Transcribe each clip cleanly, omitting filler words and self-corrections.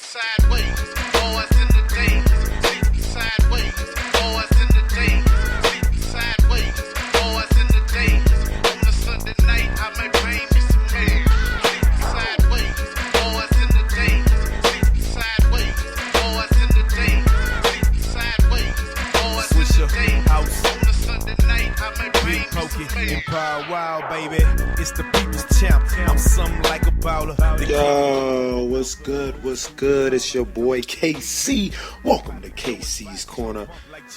sideways, boys in the days. Sleeping sideways, boys in the days. Sleeping sideways, boys in the days. On a Sunday night, I might bring me some hair. Sleeping sideways, boys in the days. Sleeping sideways, boys in the days. Sleeping sideways, boys in the days. On a Sunday night, I might bring me some hair. Empire Wild, baby. It's the people's champ. I'm something like a bowler. Yo, what's good? What's good? It's your boy KC. Welcome to KC's Corner.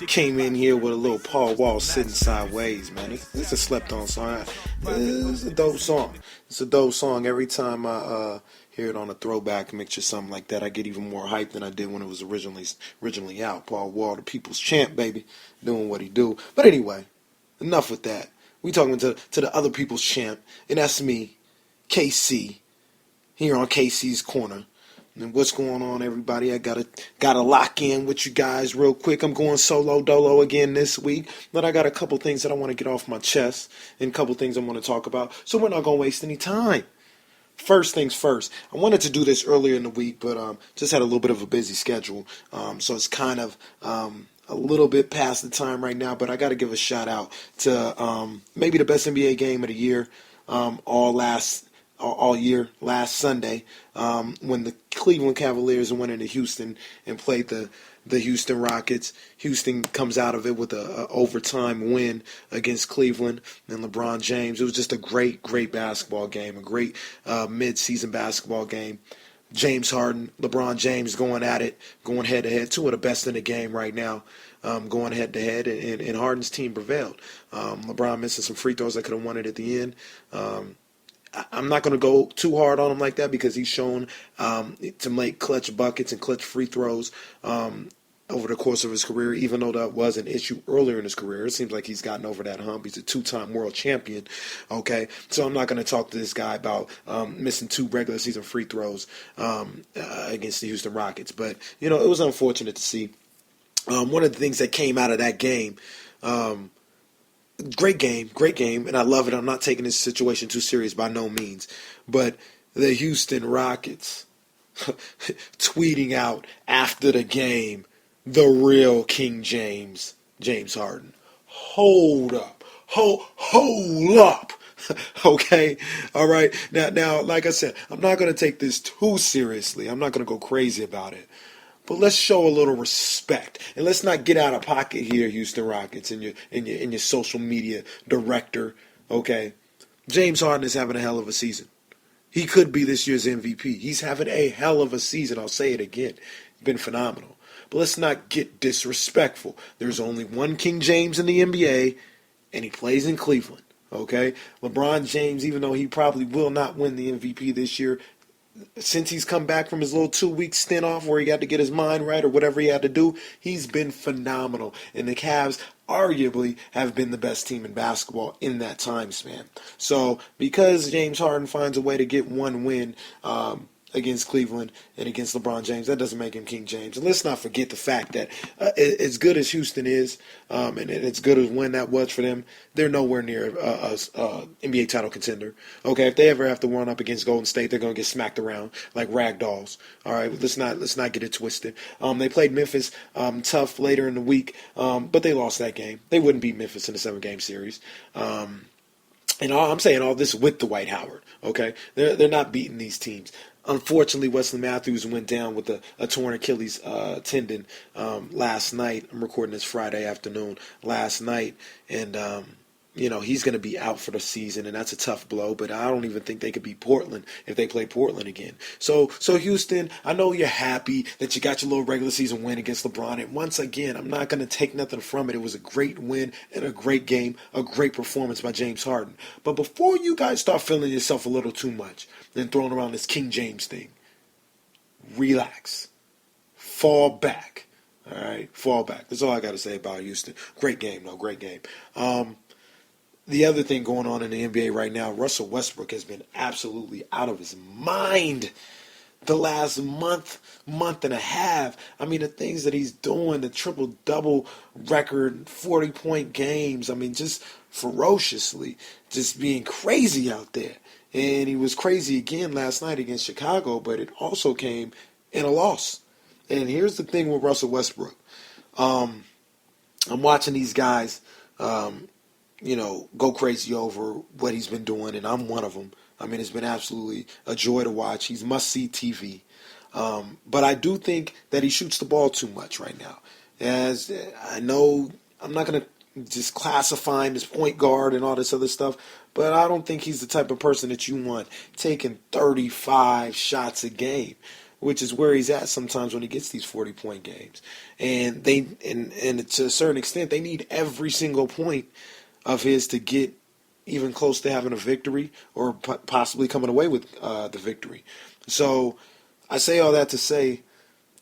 Came in here with a little Paul Wall sitting sideways, man. It's a slept on song. It's a dope song. It's a dope song. Every time I hear it on a throwback mix or something like that, I get even more hyped than I did when it was originally out. Paul Wall, the people's champ, baby, doing what he do. But anyway, enough with that. We talking to the other people's champ, and that's me, KC, here on KC's Corner. And what's going on, everybody? I gotta lock in with you guys real quick. I'm going solo dolo again this week, but I got a couple things that I want to get off my chest and a couple things I want to talk about, so we're not gonna waste any time. First things first, I wanted to do this earlier in the week, but just had a little bit of a busy schedule, so it's kind of a little bit past the time right now, but I got to give a shout out to maybe the best NBA game of the year, all year, last Sunday, when the Cleveland Cavaliers went into Houston and played the Houston Rockets. Houston comes out of it with a overtime win against Cleveland and LeBron James. It was just a great basketball game, a great mid-season basketball game. James Harden, LeBron James going at it, going head-to-head. Two of the best in the game right now, going head-to-head, and Harden's team prevailed. LeBron missing some free throws that could have won it at the end. I'm not going to go too hard on him like that because he's shown to make clutch buckets and clutch free throws over the course of his career, even though that was an issue earlier in his career. It seems like he's gotten over that hump. He's a two-time world champion, okay? So I'm not going to talk to this guy about missing two regular season free throws against the Houston Rockets. But, it was unfortunate to see. One of the things that came out of that game, great game, and I love it. I'm not taking this situation too serious by no means. But the Houston Rockets tweeting out after the game, the real King James Harden. Hold up. Hold up. Okay? All right? Now, like I said, I'm not going to take this too seriously. I'm not going to go crazy about it. But let's show a little respect, and let's not get out of pocket here, Houston Rockets, and your social media director. Okay, James Harden is having a hell of a season. He could be this year's MVP. He's having a hell of a season. I'll say it again. It's been phenomenal. But let's not get disrespectful. There's only one King James in the NBA, and he plays in Cleveland. Okay, LeBron James, even though he probably will not win the MVP this year, since he's come back from his little 2-week stint off where he got to get his mind right or whatever he had to do, he's been phenomenal. And the Cavs arguably have been the best team in basketball in that time span. So because James Harden finds a way to get one win against Cleveland and against LeBron James, that doesn't make him King James. And let's not forget the fact that as good as Houston is, and as good as when that was for them, they're nowhere near a NBA title contender. Okay, if they ever have to run up against Golden State, they're going to get smacked around like rag dolls. All right, let's not get it twisted. They played Memphis tough later in the week, but they lost that game. They wouldn't beat Memphis in a 7-game series. And I'm saying all this with Dwight Howard. Okay, they're not beating these teams. Unfortunately, Wesley Matthews went down with a torn Achilles tendon last night. I'm recording this Friday afternoon last night, and he's going to be out for the season, and that's a tough blow. But I don't even think they could beat Portland if they play Portland again. So Houston, I know you're happy that you got your little regular season win against LeBron. And once again, I'm not going to take nothing from it. It was a great win and a great game, a great performance by James Harden. But before you guys start feeling yourself a little too much and throwing around this King James thing, relax. Fall back. All right? Fall back. That's all I got to say about Houston. Great game, though. Great game. The other thing going on in the NBA right now, Russell Westbrook has been absolutely out of his mind the last month and a half. I mean, the things that he's doing, the triple-double record, 40-point games, I mean, just ferociously, just being crazy out there. And he was crazy again last night against Chicago, but it also came and a loss. And here's the thing with Russell Westbrook. I'm watching these guys, go crazy over what he's been doing, and I'm one of them. I mean, it's been absolutely a joy to watch. He's must-see TV. But I do think that he shoots the ball too much right now. As I know, I'm not going to just classify him as point guard and all this other stuff, but I don't think he's the type of person that you want taking 35 shots a game, which is where he's at sometimes when he gets these 40-point games. And and to a certain extent, they need every single point of his to get even close to having a victory or possibly coming away with the victory. So I say all that to say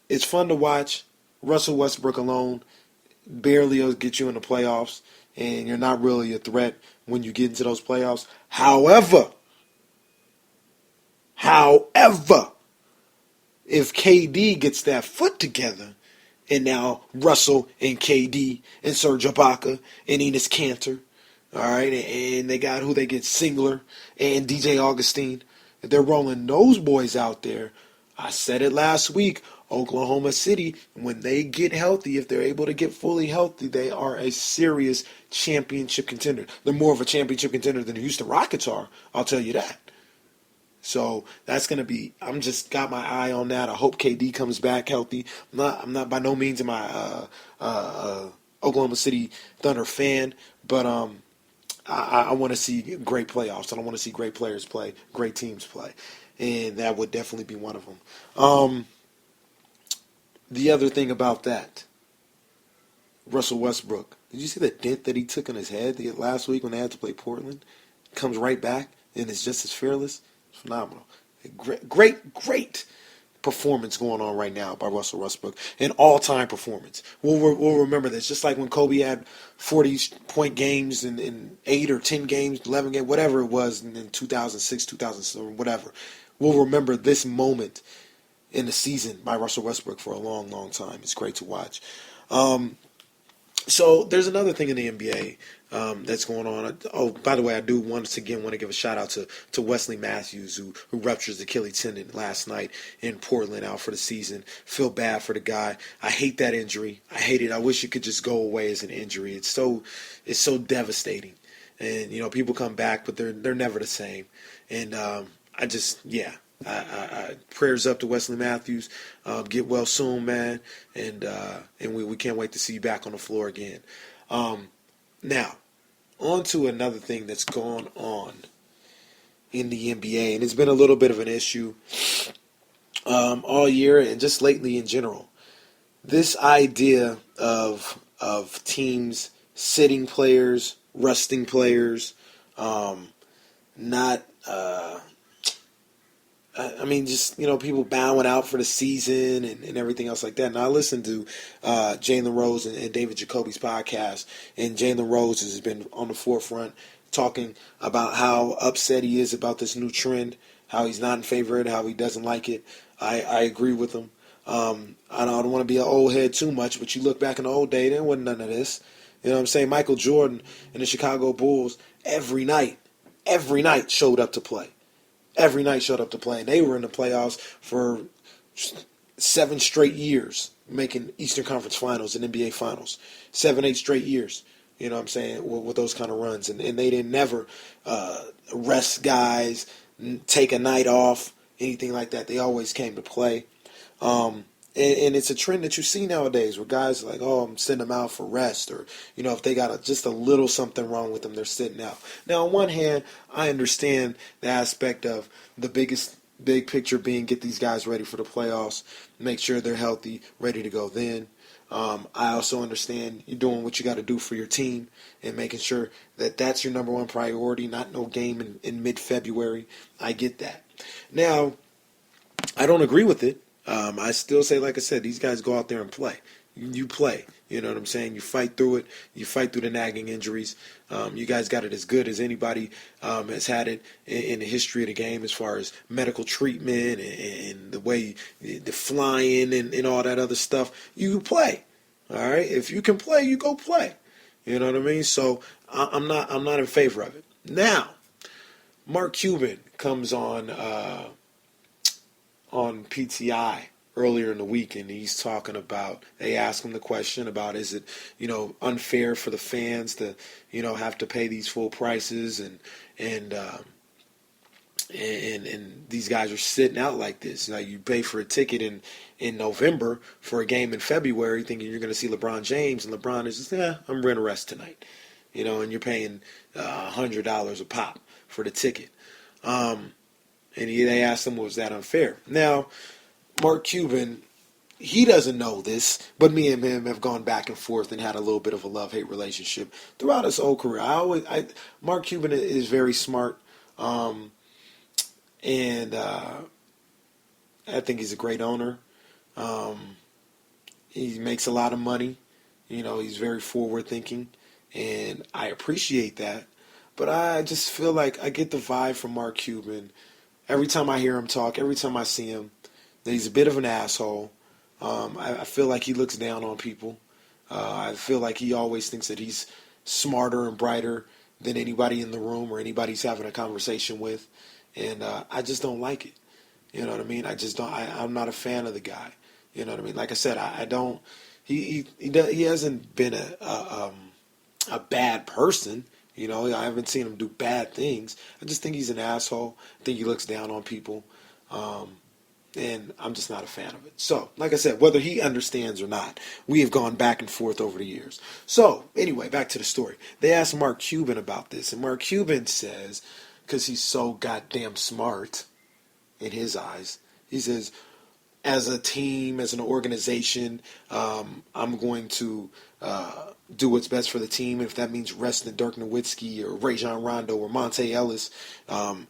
it's fun to watch. Russell Westbrook alone barely will get you in the playoffs, and you're not really a threat when you get into those playoffs. However, if KD gets that foot together, and now Russell and KD and Serge Ibaka and Enes Kanter, all right, and they got who they get, Singler and DJ Augustine. If they're rolling those boys out there, I said it last week, Oklahoma City, when they get healthy, if they're able to get fully healthy, they are a serious championship contender. They're more of a championship contender than the Houston Rockets are, I'll tell you that. So that's going to be, I'm just got my eye on that. I hope KD comes back healthy. I'm not by no means am I Oklahoma City Thunder fan, but I want to see great playoffs, and I want to see great players play, great teams play, and that would definitely be one of them. The other thing about that, Russell Westbrook, did you see the dent that he took on his head last week when they had to play Portland? Comes right back, and it's just as fearless. It's phenomenal. Great performance going on right now by Russell Westbrook. An all-time performance. We'll remember this. Just like when Kobe had 40-point games in 8 or 10 games, 11 games, whatever it was in 2006, 2007, whatever. We'll remember this moment in the season by Russell Westbrook for a long, long time. It's great to watch. So there's another thing in the NBA that's going on. Oh, by the way, I do once again want to give a shout out to Wesley Matthews, who ruptured his Achilles tendon last night in Portland, out for the season. Feel bad for the guy. I hate that injury. I hate it. I wish it could just go away as an injury. It's so devastating. And people come back, but they're never the same. And I prayers up to Wesley Matthews. Get well soon, man, and we can't wait to see you back on the floor again. Now, on to another thing that's gone on in the NBA, and it's been a little bit of an issue all year and just lately in general. This idea of teams sitting players, resting players, people bowing out for the season and everything else like that. Now, I listened to Jalen Rose and David Jacoby's podcast, and Jalen Rose has been on the forefront talking about how upset he is about this new trend, how he's not in favor of it, how he doesn't like it. I agree with him. I don't want to be an old head too much, but you look back in the old day, there wasn't none of this. You know what I'm saying? Michael Jordan and the Chicago Bulls every night showed up to play. Every night showed up to play, and they were in the playoffs for 7 straight years, making Eastern Conference Finals and NBA Finals. 7, 8 straight years, you know what I'm saying, with those kind of runs. And they didn't never rest guys, take a night off, anything like that. They always came to play. And it's a trend that you see nowadays where guys are like, oh, I'm sending them out for rest, or, if they got just a little something wrong with them, they're sitting out. Now, on one hand, I understand the aspect of the big picture being get these guys ready for the playoffs, make sure they're healthy, ready to go then. I also understand you're doing what you got to do for your team and making sure that that's your number one priority, not no game in mid-February. I get that. Now, I don't agree with it. I still say, like I said, these guys go out there and play. You play. You know what I'm saying? You fight through it. You fight through the nagging injuries. You guys got it as good as anybody has had it in the history of the game as far as medical treatment and the way the flying and all that other stuff. You play. All right? If you can play, you go play. You know what I mean? So I'm not in favor of it. Now, Mark Cuban comes on PTI earlier in the week, and he's talking about, they asked him the question about, is it, unfair for the fans to, have to pay these full prices, and these guys are sitting out like this. Like, you pay for a ticket in November for a game in February thinking you're going to see LeBron James, and LeBron is just, I'm going to rest tonight. And you're paying $100 a pop for the ticket. And they asked him, was that unfair? Now, Mark Cuban, he doesn't know this, but me and him have gone back and forth and had a little bit of a love-hate relationship throughout his whole career. Mark Cuban is very smart, and I think he's a great owner. He makes a lot of money. He's very forward-thinking, and I appreciate that. But I just feel like I get the vibe from Mark Cuban every time I hear him talk, every time I see him, that he's a bit of an asshole. I feel like he looks down on people. I feel like he always thinks that he's smarter and brighter than anybody in the room or anybody he's having a conversation with. And I just don't like it. You know what I mean? I'm not a fan of the guy. You know what I mean? Like I said, I don't. He hasn't been a bad person. I haven't seen him do bad things. I just think he's an asshole. I think he looks down on people. And I'm just not a fan of it. So, like I said, whether he understands or not, we have gone back and forth over the years. So, anyway, back to the story. They asked Mark Cuban about this, and Mark Cuban says, because he's so goddamn smart in his eyes, he says, as a team, as an organization, I'm going to do what's best for the team. If that means resting Dirk Nowitzki or Rajon Rondo or Monte Ellis,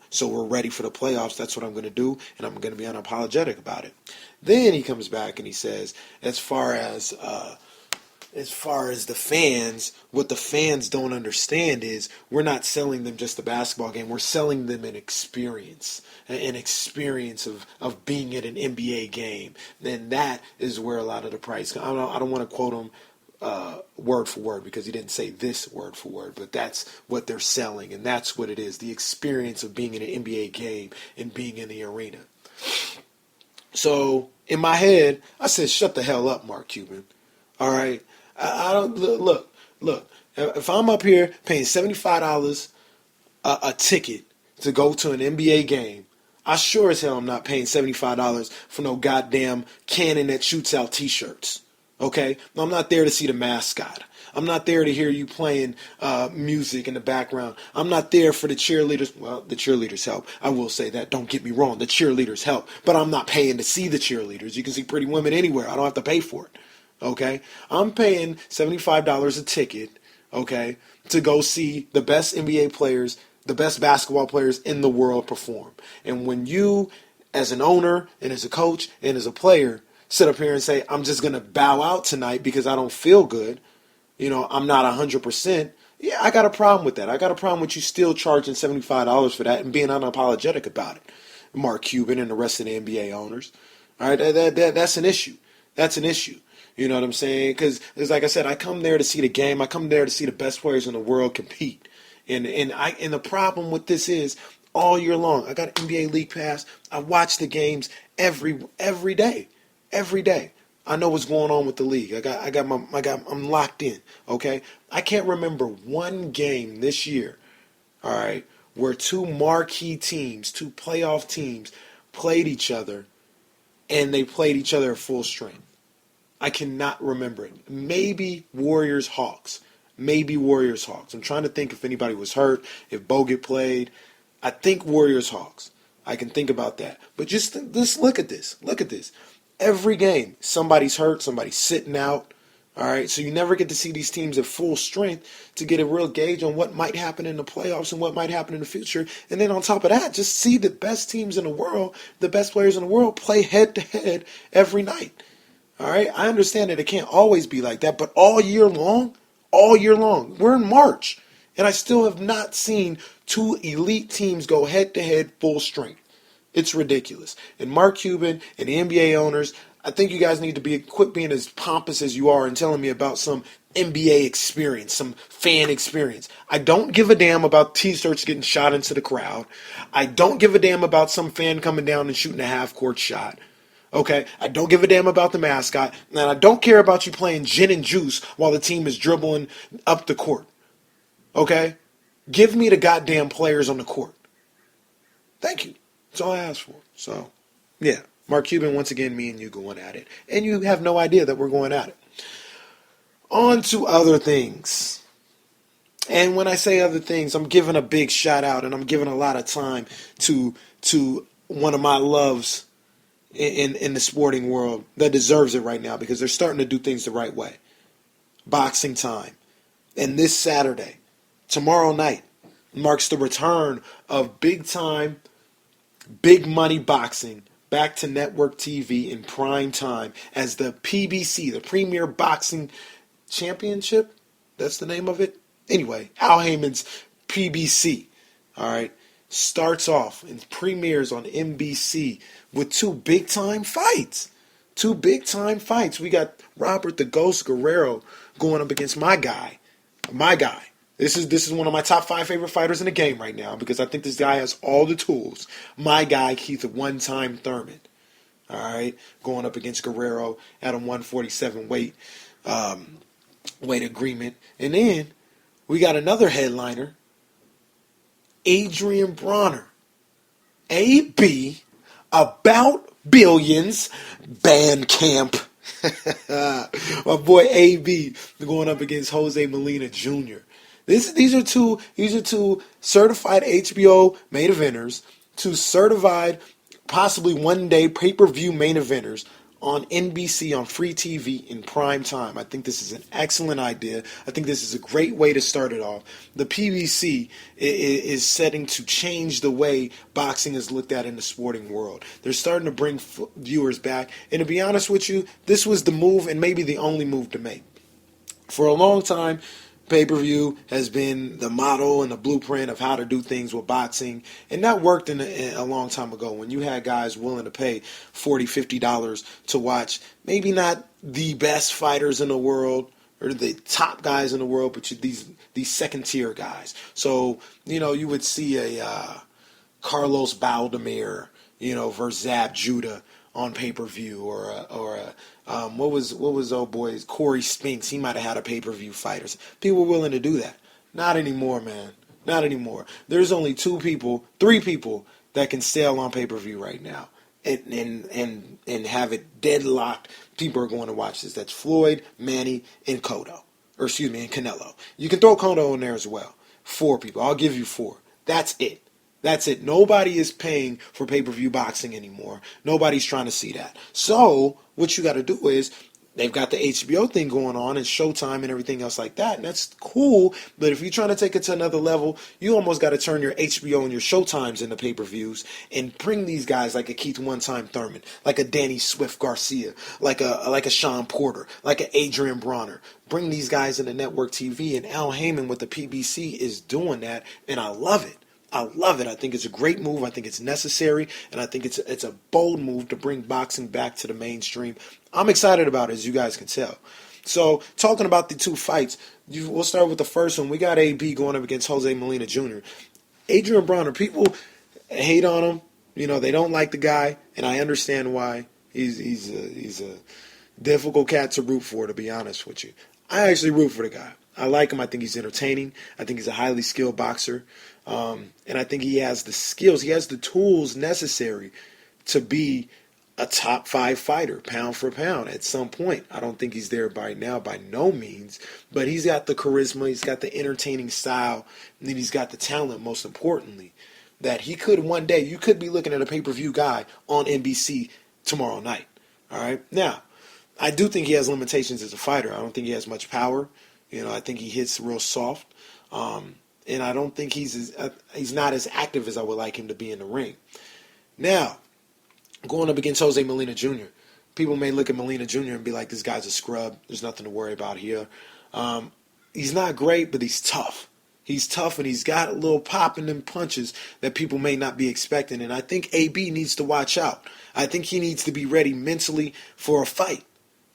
so we're ready for the playoffs, that's what I'm going to do, and I'm going to be unapologetic about it. Then he comes back and he says, as far as the fans, what the fans don't understand is we're not selling them just a basketball game. We're selling them an experience of being at an NBA game. And that is where a lot of the price comes. I don't want to quote him word for word because he didn't say this word for word, but that's what they're selling, and that's what it is, the experience of being in an NBA game and being in the arena. So in my head, I said, shut the hell up, Mark Cuban. All right? I don't look. If I'm up here paying $75 a ticket to go to an NBA game, I sure as hell am not paying $75 for no goddamn cannon that shoots out T-shirts. Okay? I'm not there to see the mascot. I'm not there to hear you playing music in the background. I'm not there for the cheerleaders. Well, the cheerleaders help. I will say that. Don't get me wrong. The cheerleaders help. But I'm not paying to see the cheerleaders. You can see pretty women anywhere. I don't have to pay for it. Okay? I'm paying $75 a ticket, okay, to go see the best NBA players, the best basketball players in the world perform. And when you, as an owner and as a coach and as a player, sit up here and say, I'm just going to bow out tonight because I don't feel good, I'm not 100%, yeah, I got a problem with that. I got a problem with you still charging $75 for that and being unapologetic about it. Mark Cuban and the rest of the NBA owners. All right, that's an issue. That's an issue. You know what I'm saying? Because, like I said, I come there to see the game. I come there to see the best players in the world compete. And the problem with this is, all year long, I got an NBA League Pass. I watch the games every day. Every day. I know what's going on with the league. I'm locked in. Okay? I can't remember one game this year, all right, where two marquee teams, two playoff teams, played each other, and they played each other at full strength. I cannot remember it. Maybe Warriors-Hawks. I'm trying to think if anybody was hurt, if Bogut played. I think Warriors-Hawks. I can think about that. But just look at this. Look at this. Every game, somebody's hurt, somebody's sitting out. All right, so you never get to see these teams at full strength to get a real gauge on what might happen in the playoffs and what might happen in the future. And then on top of that, just see the best teams in the world, the best players in the world play head-to-head every night. All right, I understand that it can't always be like that, but all year long, we're in March, and I still have not seen two elite teams go head-to-head full strength. It's ridiculous. And Mark Cuban and the NBA owners, I think you guys need to quit being as pompous as you are and telling me about some NBA experience, some fan experience. I don't give a damn about T-shirts getting shot into the crowd. I don't give a damn about some fan coming down and shooting a half-court shot. Okay, I don't give a damn about the mascot, and I don't care about you playing gin and juice while the team is dribbling up the court. Okay, give me the goddamn players on the court. Thank you. That's all I asked for. So, yeah, Mark Cuban, once again, me and you going at it, and you have no idea that we're going at it. On to other things. And when I say other things, I'm giving a big shout out, and I'm giving a lot of time to one of my loves in the sporting world that deserves it right now, because they're starting to do things the right way. Boxing time. And this Saturday, tomorrow night, marks the return of big time, big money boxing back to network TV in prime time as the PBC, the Premier Boxing Championship. That's the name of it. Anyway, Al Heyman's PBC, all right, starts off and premieres on NBC with two big-time fights. Two big-time fights. We got Robert the Ghost Guerrero going up against my guy. My guy. This is one of my top 5 favorite fighters in the game right now, because I think this guy has all the tools. My guy, Keith One-Time Thurman. All right, going up against Guerrero at a 147 weight agreement. And then we got another headliner, Adrian Bronner. AB, About Billions, Bandcamp. My boy AB going up against Jose Molina Jr. These are two certified HBO main eventers, two certified, possibly one day pay-per-view main eventers on NBC on free TV in prime time. I think this is an excellent idea. I think this is a great way to start it off. The PBC is setting to change the way boxing is looked at in the sporting world. They're starting to bring viewers back. And to be honest with you, this was the move, and maybe the only move to make. For a long time, pay-per-view has been the model and the blueprint of how to do things with boxing, and that worked in a long time ago when you had guys willing to pay $40, $50 to watch maybe not the best fighters in the world or the top guys in the world, but these second-tier guys. So, you would see a Carlos Baldemir, versus Zab Judah on pay-per-view, or what was old boy's Corey Spinks? He might have had a pay-per-view fight. People were willing to do that. Not anymore, man. Not anymore. There's only 3 people that can sell on pay-per-view right now, and have it deadlocked. People are going to watch this. That's Floyd, Manny, and and Canelo. You can throw Cotto in there as well. 4 people. I'll give you 4. That's it. That's it. Nobody is paying for pay-per-view boxing anymore. Nobody's trying to see that. So what you got to do is, they've got the HBO thing going on and Showtime and everything else like that, and that's cool. But if you're trying to take it to another level, you almost got to turn your HBO and your Showtimes into pay-per-views and bring these guys like a Keith One-Time Thurman, like a Danny Swift Garcia, like a Sean Porter, like an Adrian Bronner. Bring these guys into network TV, and Al Heyman with the PBC is doing that, and I love it. I love it. I think it's a great move. I think it's necessary, and I think it's a bold move to bring boxing back to the mainstream. I'm excited about it, as you guys can tell. So, talking about the 2 fights, we'll start with the first one. We got AB going up against Jose Molina Jr. Adrian Bronner, people hate on him. They don't like the guy, and I understand why. He's a difficult cat to root for, to be honest with you. I actually root for the guy. I like him. I think he's entertaining. I think he's a highly skilled boxer. And I think he has the skills. He has the tools necessary to be a top 5 fighter, pound for pound, at some point. I don't think he's there by now, by no means. But he's got the charisma. He's got the entertaining style. And then he's got the talent, most importantly, that he could one day, you could be looking at a pay-per-view guy on NBC tomorrow night. All right? Now, I do think he has limitations as a fighter. I don't think he has much power. I think he hits real soft. And I don't think he's not as active as I would like him to be in the ring. Now, going up against Jose Molina Jr., people may look at Molina Jr. and be like, this guy's a scrub. There's nothing to worry about here. He's not great, but he's tough. He's tough, and he's got a little pop in them punches that people may not be expecting. And I think AB needs to watch out. I think he needs to be ready mentally for a fight.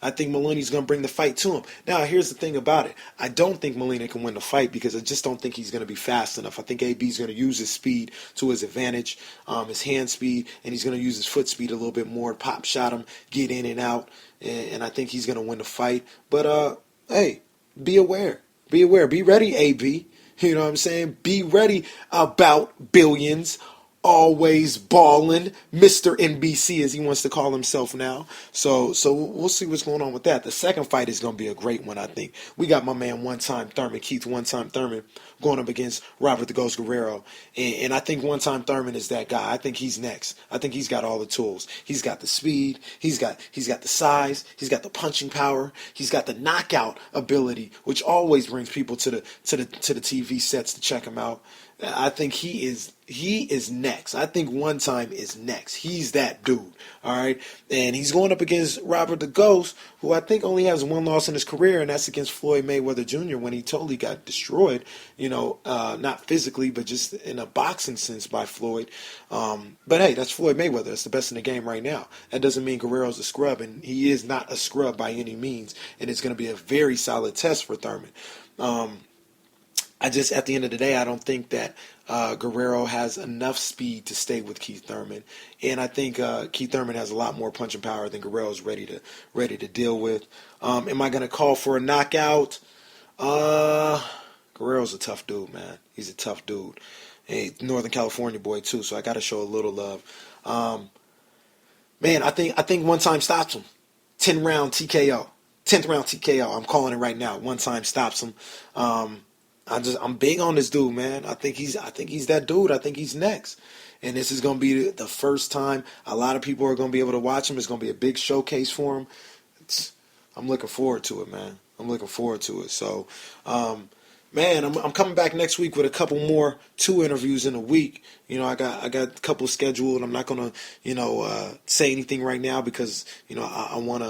I think Molina's going to bring the fight to him. Now, here's the thing about it. I don't think Molina can win the fight because I just don't think he's going to be fast enough. I think AB's going to use his speed to his advantage, his hand speed, and he's going to use his foot speed a little bit more, pop shot him, get in and out, and I think he's going to win the fight. But, hey, be aware. Be aware. Be ready, AB. You know what I'm saying? Be ready about billions. Always balling, Mr. NBC as he wants to call himself now. So we'll see what's going on with that. The second fight is going to be a great one, I think. We got my man One-Time Thurman, Keith One-Time Thurman, going up against Robert the Ghost Guerrero. And I think One-Time Thurman is that guy. I think he's next. I think he's got all the tools. He's got the speed. He's got the size. He's got the punching power. He's got the knockout ability, which always brings people to the TV sets to check him out. I think he is next. I think One Time is next. He's that dude. All right. And he's going up against Robert the Ghost, who I think only has one loss in his career, and that's against Floyd Mayweather Jr. when he totally got destroyed, not physically, but just in a boxing sense by Floyd. But hey, that's Floyd Mayweather. That's the best in the game right now. That doesn't mean Guerrero's a scrub, and he is not a scrub by any means. And it's going to be a very solid test for Thurman. At the end of the day, I don't think that Guerrero has enough speed to stay with Keith Thurman, and I think Keith Thurman has a lot more punching power than Guerrero's ready to deal with. Am I going to call for a knockout? Guerrero's a tough dude, man. He's a tough dude. Hey, Northern California boy too, so I got to show a little love. Man, I think One Time stops him. 10th-round TKO. I'm calling it right now. One Time stops him. I'm big on this dude, man. I think he's that dude. I think he's next. And this is going to be the first time a lot of people are going to be able to watch him. It's going to be a big showcase for him. I'm looking forward to it, man. I'm looking forward to it. So, man, I'm coming back next week with a couple more 2 interviews in a week. I got a couple scheduled. I'm not going to, say anything right now because, I want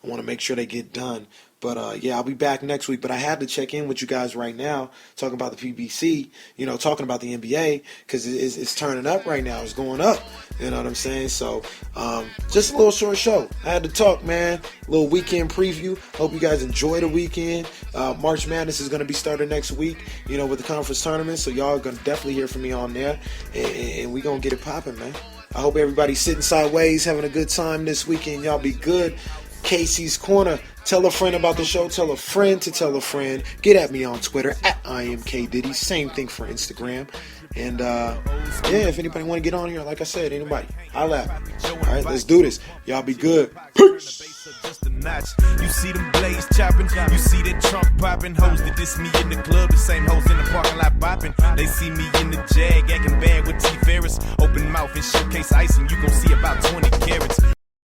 to make sure they get done. But, yeah, I'll be back next week. But I had to check in with you guys right now, talking about the PBC, talking about the NBA, because it's turning up right now. It's going up. You know what I'm saying? So, just a little short show. I had to talk, man. A little weekend preview. Hope you guys enjoy the weekend. March Madness is going to be started next week, with the conference tournament. So, y'all are going to definitely hear from me on there. And we going to get it popping, man. I hope everybody's sitting sideways, having a good time this weekend. Y'all be good. Casey's Corner. Tell a friend about the show. Tell a friend to tell a friend. Get at me on Twitter at IamKDiddy. Same thing for Instagram. And yeah, if anybody want to get on here, like I said, anybody, holla at me. All right, let's do this. Y'all be good. Peace. You see them blades chopping, you see that trunk popping, hoes that diss me in the club, the same hoes in the parking lot bopping. They see me in the Jag, acting bad with T. Ferris, open mouth and showcase ice, and you gon' see about 20 carats.